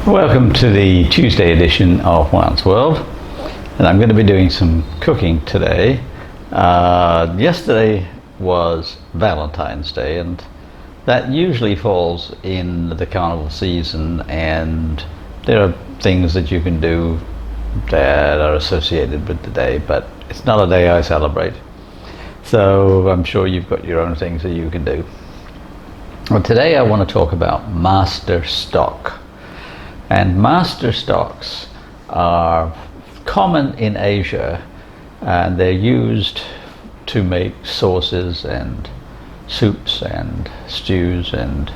Welcome to the Tuesday edition of Juan's World, and I'm going to be doing some cooking today. Yesterday was Valentine's Day, and that usually falls in the carnival season, and there are things that you can do that are associated with the day, but it's not a day I celebrate. So I'm sure you've got your own things that you can do. Well, today I want to talk about master stock. And master stocks are common in Asia, and they're used to make sauces and soups and stews and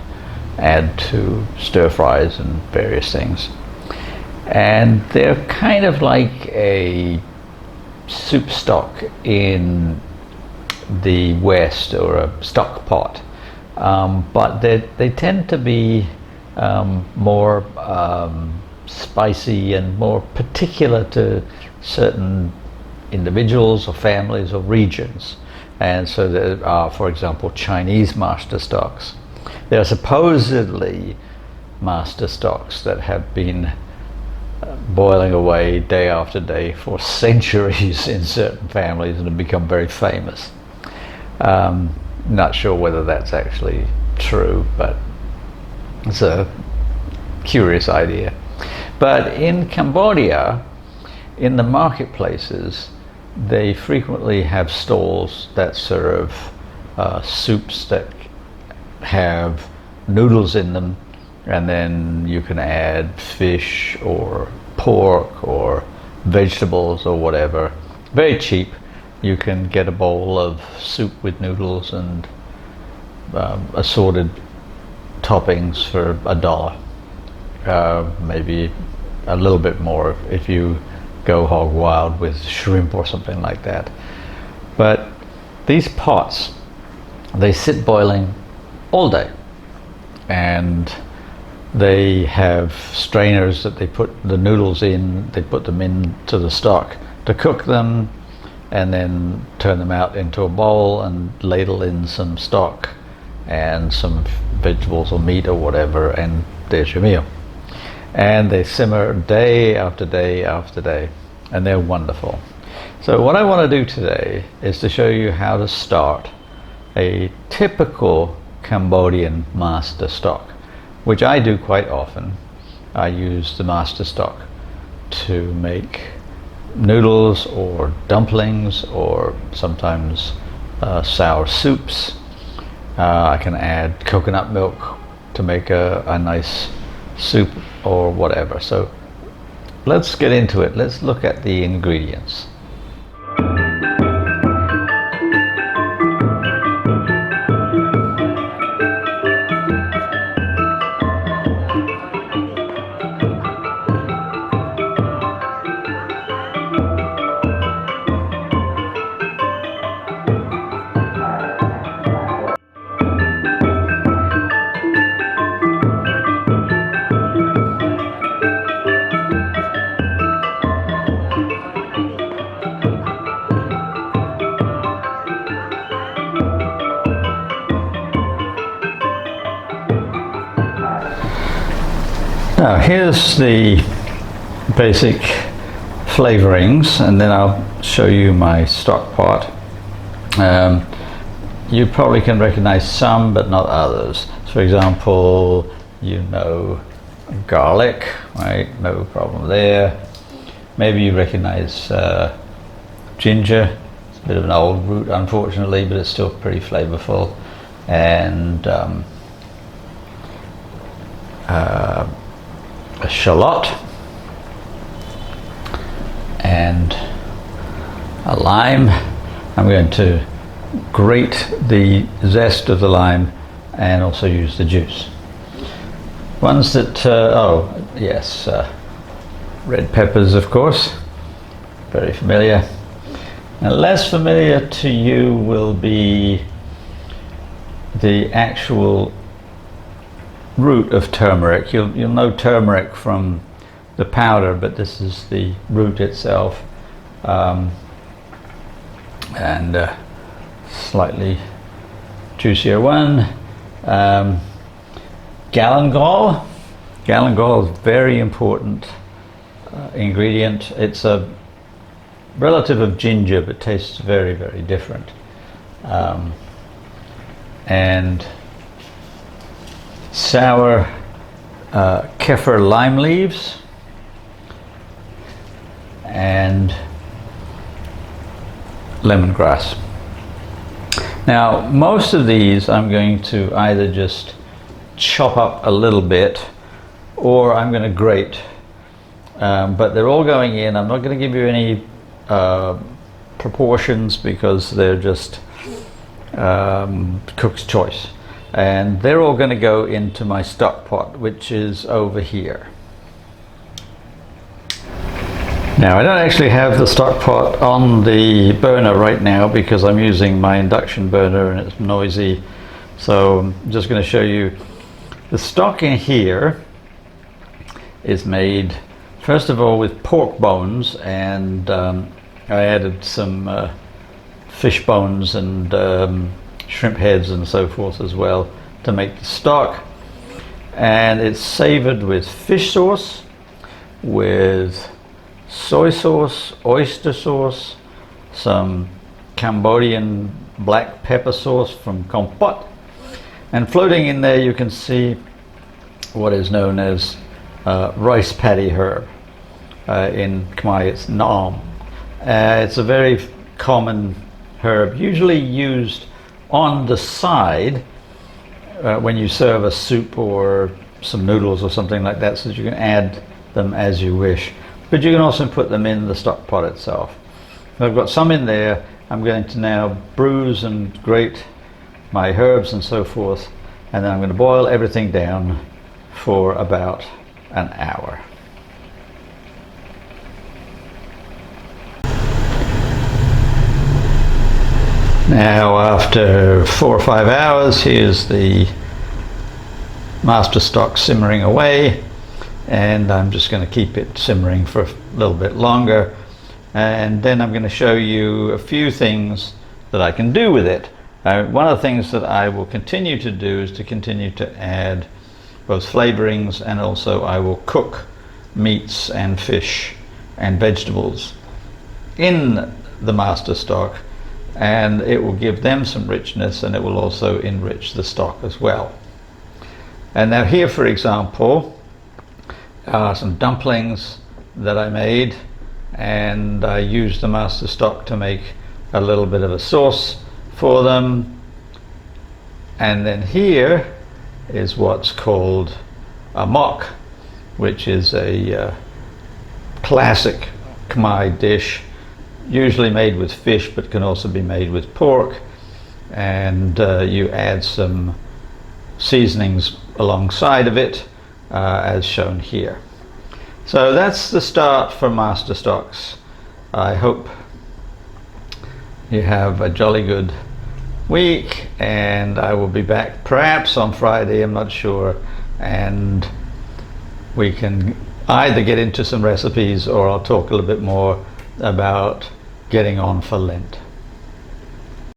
add to stir fries and various things. And they're kind of like a soup stock in the West, or a stock pot, but they tend to be more spicy and more particular to certain individuals or families or regions. And so there are, for example, Chinese master stocks. There are supposedly master stocks that have been boiling away day after day for centuries in certain families and have become very famous. Not sure whether that's actually true, but it's a curious idea. But in Cambodia, in the marketplaces, they frequently have stalls that serve soups that have noodles in them, and then you can add fish or pork or vegetables or whatever. Very cheap. You can get a bowl of soup with noodles and assorted toppings for $1, maybe a little bit more if you go hog wild with shrimp or something like that. But these pots, they sit boiling all day, and they have strainers that they put the noodles in. They put them into the stock to cook them, and then turn them out into a bowl and ladle in some stock and some vegetables or meat or whatever, and there's your meal. And they simmer day after day after day, and they're wonderful. So what I want to do today is to show you how to start a typical Cambodian master stock, which I do quite often. I use the master stock to make noodles or dumplings, or sometimes sour soups. I can add coconut milk to make a nice soup or whatever. So let's get into it. Let's look at the ingredients. Now here's the basic flavorings, and then I'll show you my stock pot. You probably can recognize some but not others. So for example, garlic, right? No problem there. Maybe you recognize ginger. It's a bit of an old root, unfortunately, but it's still pretty flavorful. And a shallot and a lime. I'm going to grate the zest of the lime and also use the juice. Ones that, red peppers, of course, very familiar. And less familiar to you will be the actual root of turmeric. You'll know turmeric from the powder, but this is the root itself, and slightly juicier one. Galangal, Galangal is a very important ingredient. It's a relative of ginger, but tastes very, very different. And sour kaffir lime leaves, and lemongrass. Now, most of these I'm going to either just chop up a little bit, or I'm going to grate. But they're all going in. I'm not going to give you any proportions because they're just cook's choice. And they're all going to go into my stock pot, which is over here. Now, I don't actually have the stock pot on the burner right now because I'm using my induction burner and it's noisy. So I'm just going to show you the stock in here is made first of all with pork bones, and I added some fish bones and shrimp heads and so forth as well to make the stock. And it's savored with fish sauce, with soy sauce, oyster sauce, some Cambodian black pepper sauce from Kompot, and floating in there you can see what is known as rice paddy herb. In Khmer it's naam. It's a very common herb, usually used on the side when you serve a soup or some noodles or something like that, so that you can add them as you wish. But you can also put them in the stock pot itself. I've got some in there. I'm going to now bruise and grate my herbs and so forth, and then I'm going to boil everything down for about an hour. Now, after 4 or 5 hours, here's the master stock simmering away, and I'm just going to keep it simmering for a little bit longer, and then I'm going to show you a few things that I can do with it. One of the things that I will continue to do is to continue to add both flavorings, and also I will cook meats and fish and vegetables in the master stock, and it will give them some richness, and it will also enrich the stock as well. And now here, for example, are some dumplings that I made, and I used the master stock to make a little bit of a sauce for them. And then here is what's called a mok, which is a classic Khmer dish, usually made with fish but can also be made with pork, and you add some seasonings alongside of it as shown here. So that's the start for master stocks. I hope you have a jolly good week, and I will be back perhaps on Friday, I'm not sure, and we can either get into some recipes or I'll talk a little bit more about getting on for Lent.